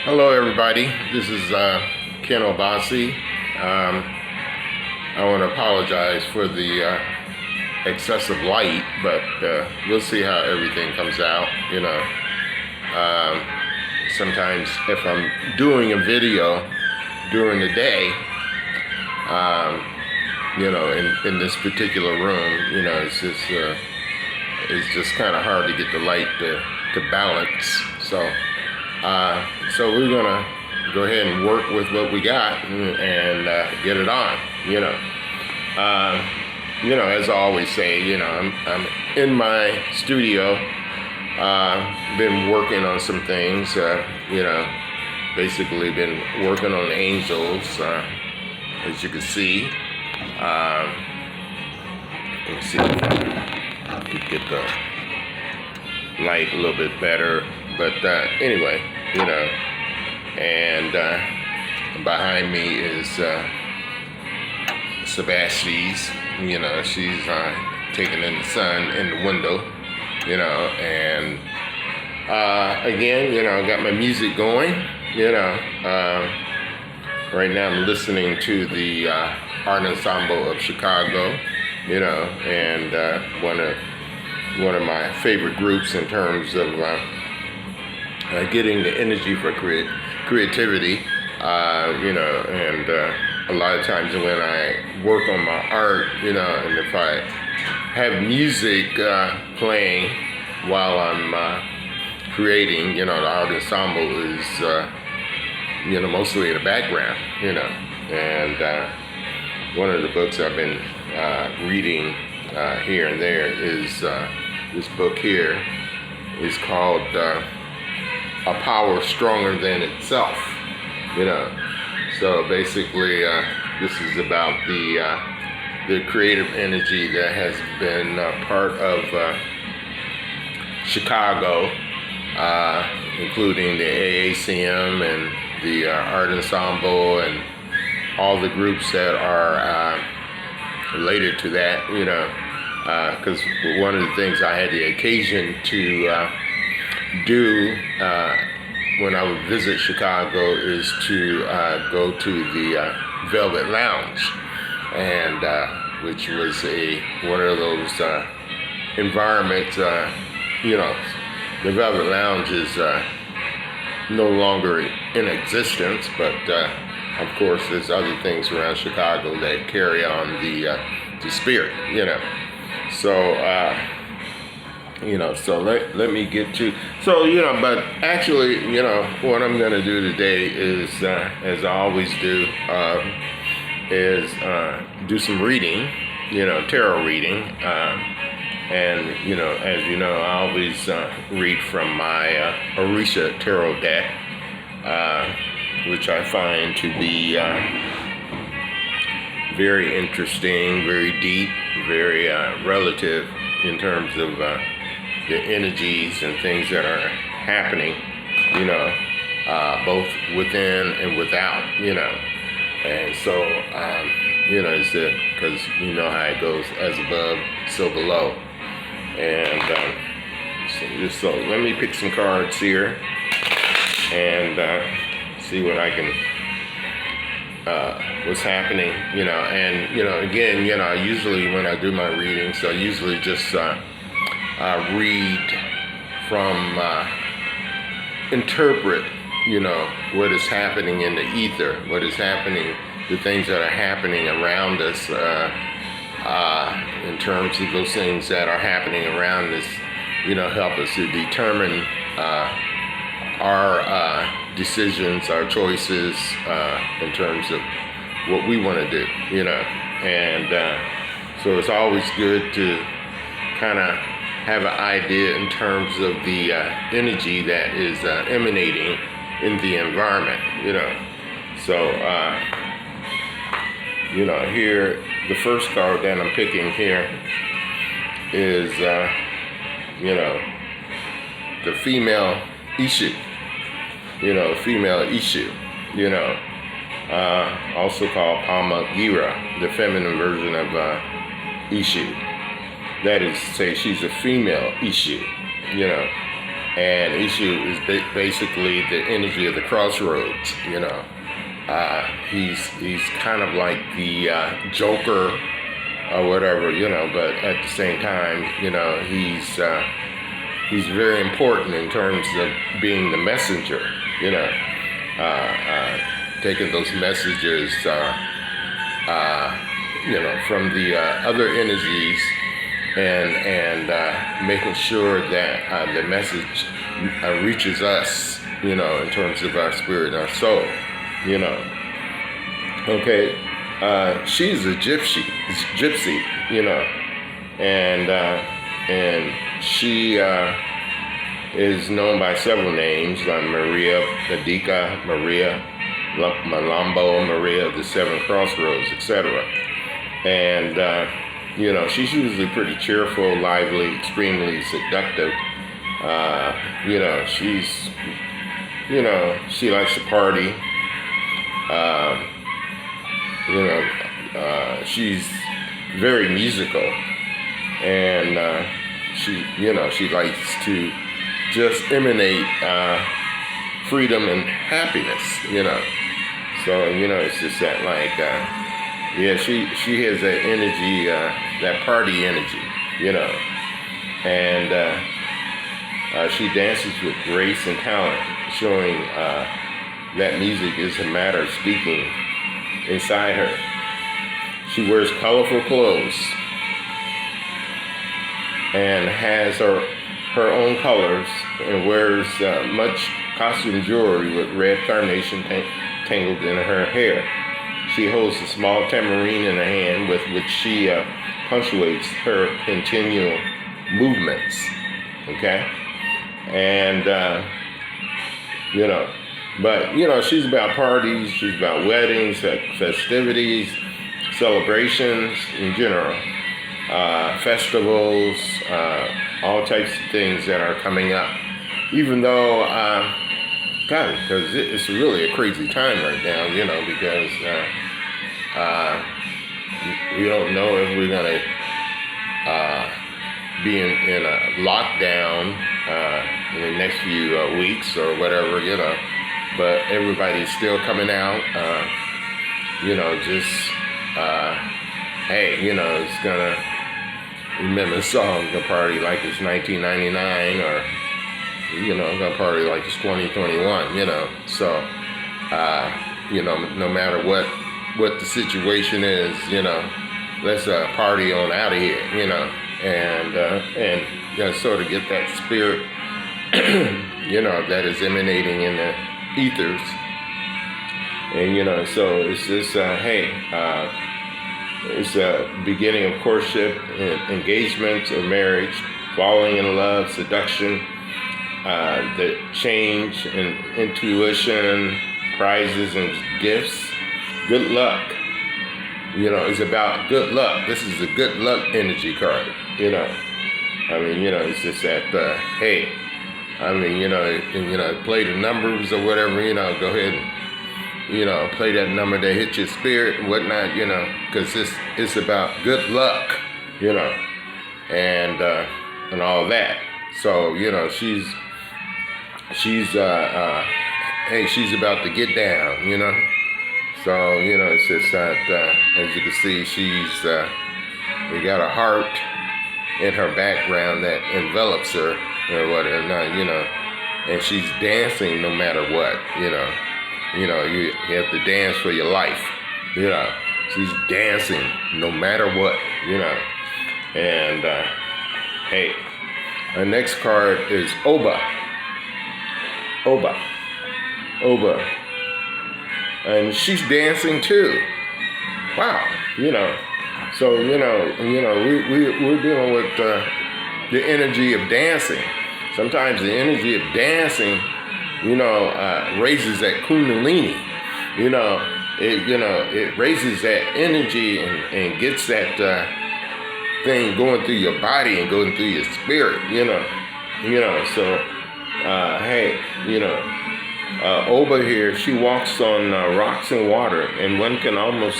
Hello everybody, this is Ken Obasi. I want to apologize for the excessive light, but we'll see how everything comes out. Sometimes if I'm doing a video during the day, in this particular room, it's just kind of hard to get the light to balance. So we're gonna go ahead and work with what we got and get it on. As I always say, I'm in my studio. Been working on some things. Basically been working on angels, as you can see. Let me see if I can get the light a little bit better. But anyway, and behind me is Sebasti's. She's taking in the sun in the window. And again, I got my music going. Right now I'm listening to the Art Ensemble of Chicago. And one of my favorite groups in terms of getting the energy for creativity, and a lot of times when I work on my art, and if I have music playing while I'm creating, the art ensemble is, mostly in the background, and one of the books I've been reading here and there is this book here. It's called A Power Stronger Than Itself. So basically this is about the creative energy that has been part of Chicago, including the AACM and the Art Ensemble and all the groups that are related to that, because one of the things I had the occasion to do when I would visit Chicago is to go to the Velvet Lounge, and which was one of those environments. The Velvet Lounge is no longer in existence, but of course there's other things around Chicago that carry on the spirit. So let me get to, but actually, what I'm going to do today is, as I always do, is do some reading, tarot reading. And, as you know, I always read from my Orisha tarot deck, which I find to be very interesting, very deep, very relative in terms of the energies and things that are happening, both within and without, and so, it's because how it goes, as above, so below. And so let me pick some cards here and see what I can, what's happening, and, again, usually when I do my readings, I usually just read from, interpret, what is happening in the ether, what is happening, the things that are happening around us, in terms of those things that are happening around us, help us to determine our decisions, our choices, in terms of what we want to do, and so it's always good to kind of have an idea in terms of the energy that is emanating in the environment, So, here, the first card that I'm picking here is, the female Ishu, female Ishu, also called Palmagira, the feminine version of Ishu. That is to say, she's a female Ishu, and Ishu is basically the energy of the crossroads. He's kind of like the Joker or whatever, but at the same time, he's very important in terms of being the messenger, taking those messages, from the other energies and making sure that the message reaches us, in terms of our spirit and our soul, Okay, she's a gypsy, and she is known by several names, like Maria Medica, Maria Malambo, Maria of the Seven Crossroads, etc. And she's usually pretty cheerful, lively, extremely seductive. She likes to party. She's very musical, and she likes to just emanate freedom and happiness, So, it's just that, she has that energy, that party energy, and she dances with grace and talent, showing that music is a matter of speaking inside her. She wears colorful clothes and has her own colors, and wears much costume jewelry with red carnation tangled in her hair. She holds a small tambourine in her hand with which she punctuates her continual movements. Okay? And, but, she's about parties, she's about weddings, festivities, celebrations in general, festivals, all types of things that are coming up. Even though, because it's really a crazy time right now, because we don't know if we're going to be in a lockdown in the next few weeks or whatever, but everybody's still coming out, hey, it's gonna, remember the song, gonna party like it's 1999, or, gonna party like it's 2021, so, no matter what the situation is, let's party on out of here, and sort of get that spirit, that is emanating in the ethers. And, so it's just, it's a beginning of courtship, engagement, or marriage, falling in love, seduction, the change and intuition, prizes and gifts, good luck. It's about good luck. This is a good luck energy card, it's just that, hey, play the numbers or whatever, go ahead and, play that number that hit your spirit and whatnot, because it's about good luck, and all that. So, she's she's about to get down, So, it's just that, as you can see, she's, we got a heart in her background that envelops her, or whatever, and she's dancing no matter what, you have to dance for your life, she's dancing no matter what, and, hey, our next card is Oba, and she's dancing too. Wow, so, we're dealing with the energy of dancing. Sometimes the energy of dancing, raises that kundalini, it raises that energy and gets that thing going through your body and going through your spirit, so, hey, Oba here, she walks on rocks and water, and one can almost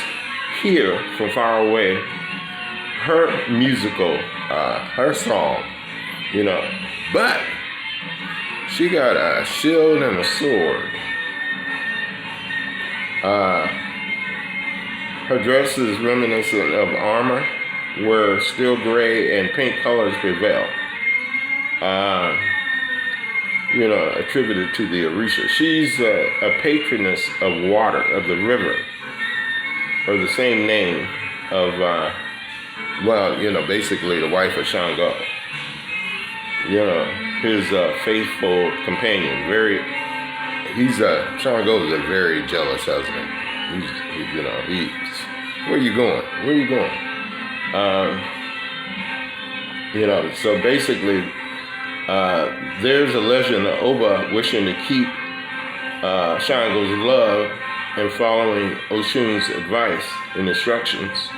hear from far away her musical, her song, but She got a shield and a sword. Her dress is reminiscent of armor, where steel gray and pink colors prevail. Attributed to the Orisha. She's a patroness of water, of the river, or the same name of, basically the wife of Shango. His faithful companion. Shango is a very jealous husband. Where you going? Where you going? So basically, there's a legend of Oba wishing to keep Shango's love and following Oshun's advice and instructions,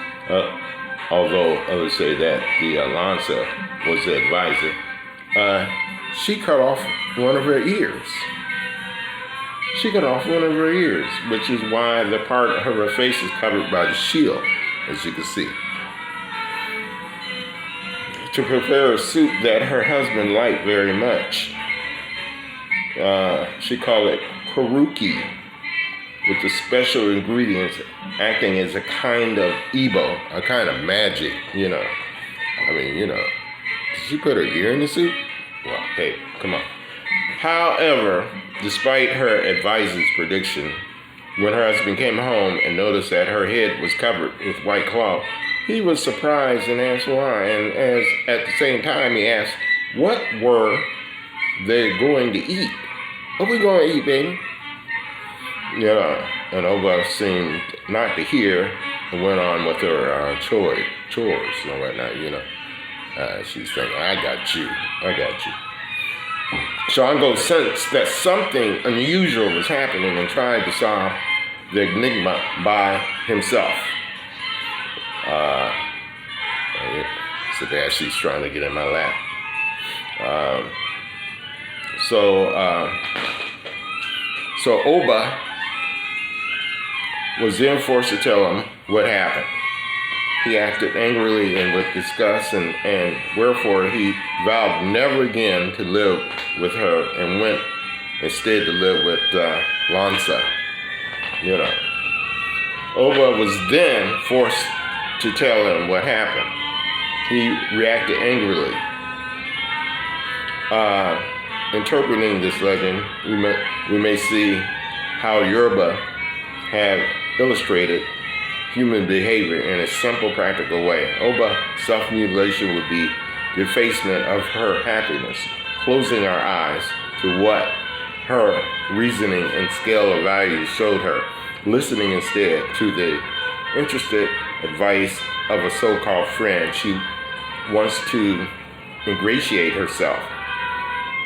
although others say that the Lansa was the advisor. She cut off one of her ears. She cut off one of her ears, which is why the part of her face is covered by the shield, as you can see. To prepare a soup that her husband liked very much. She called it karuki, with the special ingredients acting as a kind of Igbo, a kind of magic, Did she put her ear in the soup? Well, hey, come on. However, despite her advisor's prediction, when her husband came home and noticed that her head was covered with white cloth, he was surprised and asked why. And at the same time, he asked, what were they going to eat? What we going to eat, baby? And Oba seemed not to hear and went on with her chores and whatnot, She's thinking, I got you. Shango sensed that something unusual was happening and tried to solve the enigma by himself. Sebastian's trying to get in my lap. So Oba was then forced to tell him what happened. He acted angrily and with disgust, and wherefore he vowed never again to live with her and went instead to live with Lansa. Oba was then forced to tell him what happened. He reacted angrily. Interpreting this legend, we may see how Yoruba have illustrated human behavior in a simple, practical way. Oba self-mutilation would be the effacement of her happiness, closing our eyes to what her reasoning and scale of values showed her, listening instead to the interested advice of a so-called friend. She wants to ingratiate herself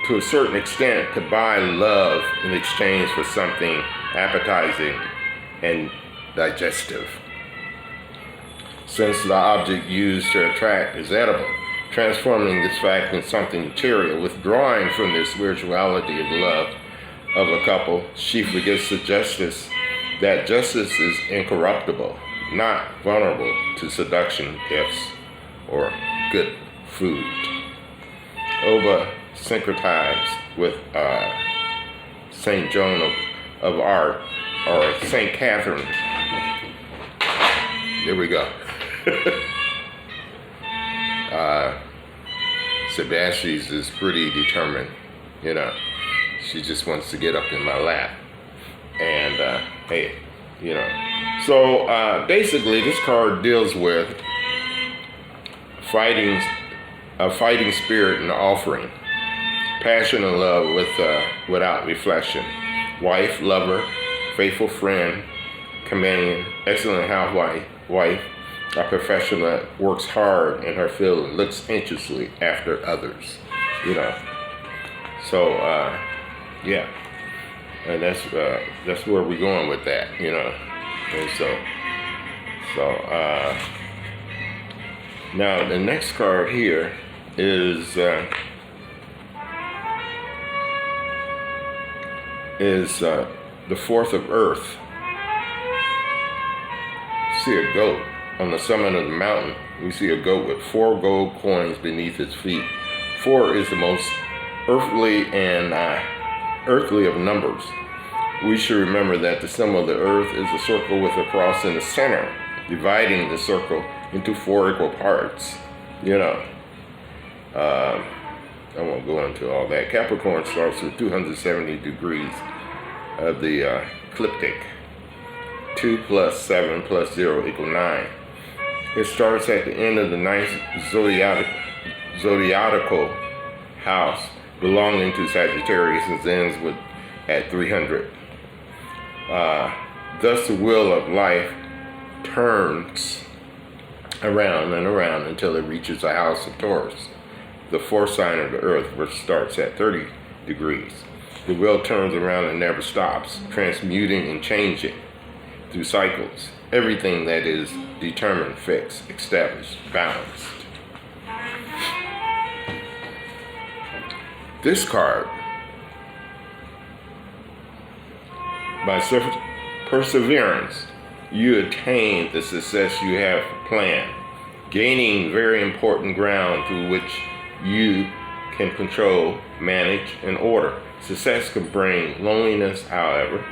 to a certain extent to buy love in exchange for something appetizing and digestive. Since the object used to attract is edible, transforming this fact in something material, withdrawing from the spirituality of love of a couple, she forgets that justice is incorruptible, not vulnerable to seduction, gifts, or good food. Oba syncretized with St. Joan of Arc, or St. Catherine. There we go. Sebastian's is pretty determined, She just wants to get up in my lap. And, So, basically, this card deals with a fighting spirit and offering. Passion and love without reflection. Wife, lover, faithful friend, companion, excellent housewife, a professional that works hard in her field and looks anxiously after others, So, yeah, and that's where we're going with that, And so now the next card here is the Fourth of Earth. See a goat on the summit of the mountain. We see a goat with 4 gold coins beneath his feet. 4 is the most earthly of numbers, we should remember that the symbol of the earth is a circle with a cross in the center, dividing the circle into 4 equal parts. You know, I won't go into all that. Capricorn starts with 270 degrees of the ecliptic. 2 plus 7 plus 0 equal 9. It starts at the end of the ninth zodiacal house belonging to Sagittarius and ends at 300. Thus the wheel of life turns around and around until it reaches the house of Taurus, the 4th sign of the earth, which starts at 30 degrees. The wheel turns around and never stops, transmuting and changing through cycles. Everything that is determined, fixed, established, balanced. This card, by perseverance, you attain the success you have planned, gaining very important ground through which you can control, manage, and order. Success can bring loneliness, however,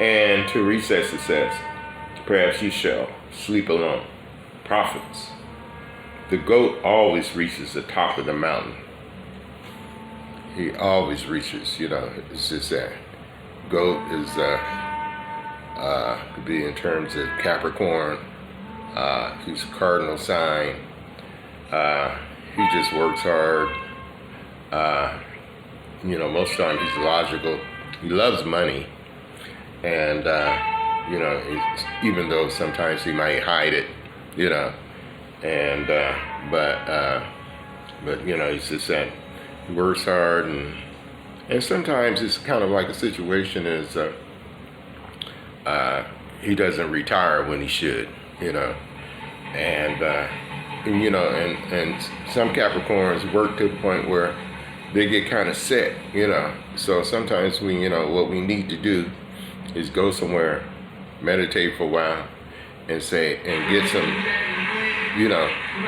and to reach that success, perhaps you shall sleep alone. Prophets. The goat always reaches the top of the mountain. He always reaches, it's just that. Goat is, could be in terms of Capricorn. He's a cardinal sign. He just works hard. Most of the time he's logical. He loves money. And, even though sometimes he might hide it, and, but it's just that he works hard, and sometimes it's kind of like a situation is, he doesn't retire when he should, and some Capricorns work to the point where they get kind of set, so sometimes what we need to do is go somewhere, meditate for a while, and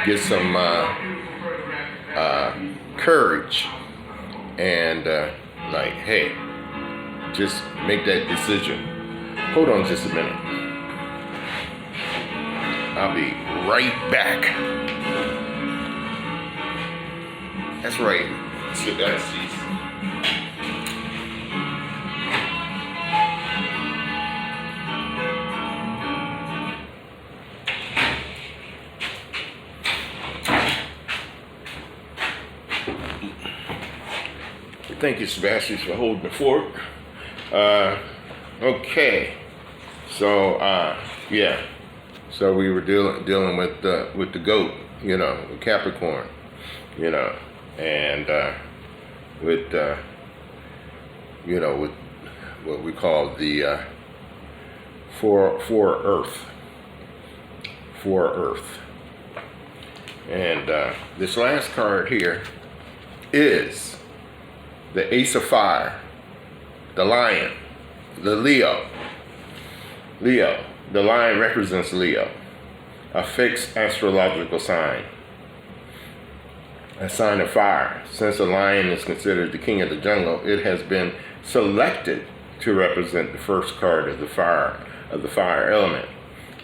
get some courage, and hey, just make that decision. Hold on just a minute. I'll be right back. That's right. Sit down, Steve. Thank you, Sebastian, for holding the fort. Okay, so yeah, so we were dealing with the goat, with Capricorn, and with with what we call the four earth, and this last card here is the Ace of Fire, the Lion, the Leo. The lion represents Leo, a fixed astrological sign, a sign of fire. Since the lion is considered the king of the jungle, it has been selected to represent the first card of the fire element.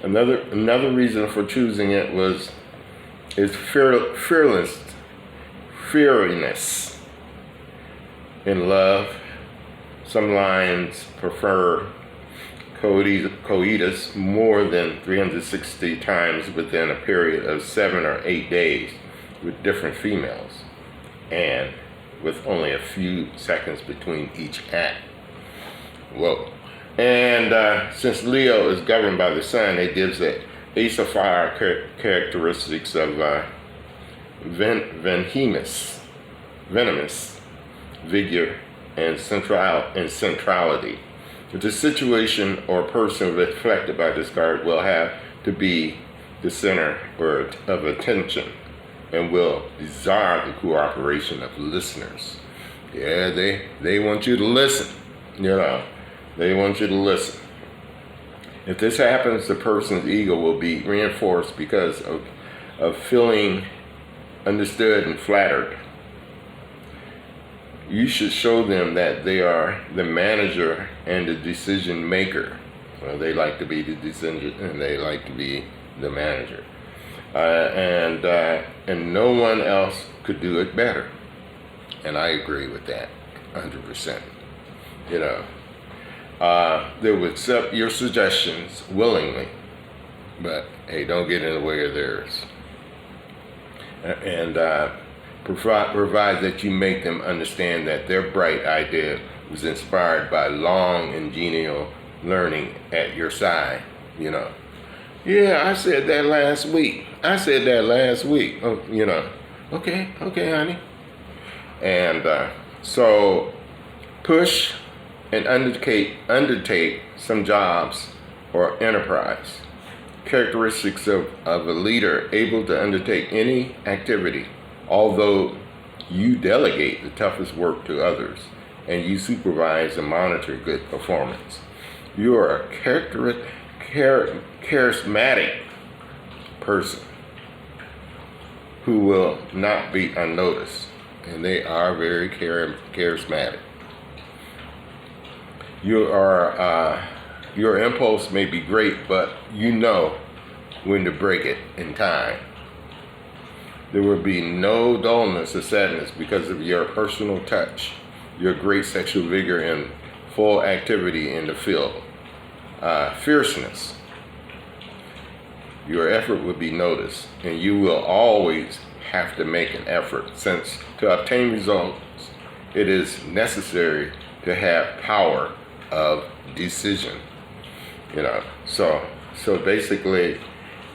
Another reason for choosing it is fearlessness. In love, some lions prefer coitus more than 360 times within a period of 7 or 8 days with different females, and with only a few seconds between each act. Whoa. And since Leo is governed by the sun, it gives the Ace of Fire characteristics of venomous, vigor, and centrality. The situation or person reflected by this card will have to be the center of attention and will desire the cooperation of listeners. Yeah, they want you to listen, they want you to listen. If this happens, the person's ego will be reinforced because of feeling understood and flattered. you should show them that they are the manager and the decision maker. Well, they like to be the decision, and they like to be the manager, and no one else could do it better. And I agree with that, 100%. You know, they will accept your suggestions willingly, but hey, don't get in the way of theirs. And provide that you make them understand that their bright idea was inspired by long and genial learning at your side. You know, yeah, I said that last week. Oh, you know, okay, honey. And so push and undertake some jobs or enterprise. Characteristics of a leader able to undertake any activity, although you delegate the toughest work to others and you supervise and monitor good performance. You are a charismatic person who will not be unnoticed, and they are very charismatic. Your impulse may be great, but you know when to break it in time. There will be no dullness or sadness because of your personal touch, your great sexual vigor and full activity in the field. Fierceness. Your effort will be noticed, and you will always have to make an effort, since to obtain results, it is necessary to have power of decision. You know, so basically,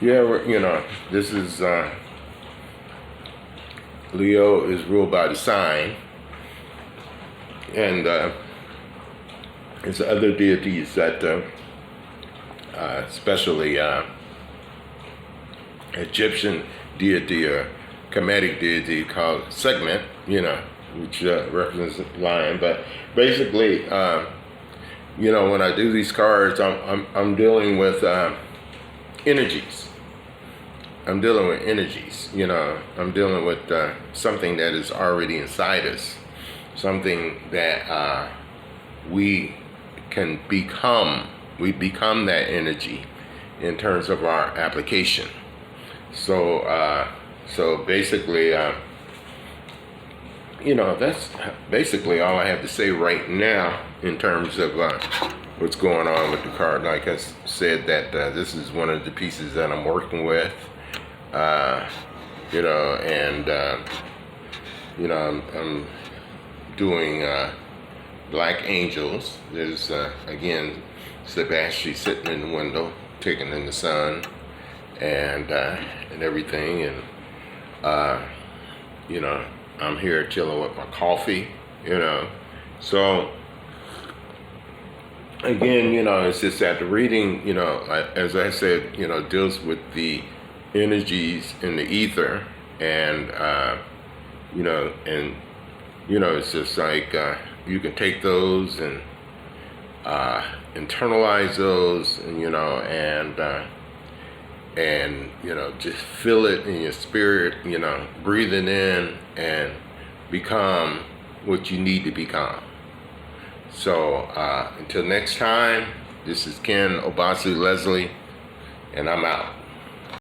yeah, you know, this is Leo is ruled by the sign, and there's other deities that, especially Egyptian deity or Kemetic deity called Sekhmet, you know, which represents the lion. But basically, you know, when I do these cards, I'm dealing with energies. I'm dealing with energies, you know. I'm dealing with something that is already inside us, something that we can become. We become that energy in terms of our application. So basically, you know, that's basically all I have to say right now in terms of what's going on with the card. Like I said, that this is one of the pieces that I'm working with. You know, and you know, I'm doing Black Angels. There's again Sebastian sitting in the window, taking in the sun, and everything, and you know, I'm here chilling with my coffee. You know, so again, you know, it's just that the reading, you know, as I said, you know, deals with the energies in the ether, and you know, it's just like you can take those and internalize those, and you know, and you know, just feel it in your spirit, you know, breathe it in and become what you need to become. So until next time, this is Ken Obasu Leslie, and I'm out.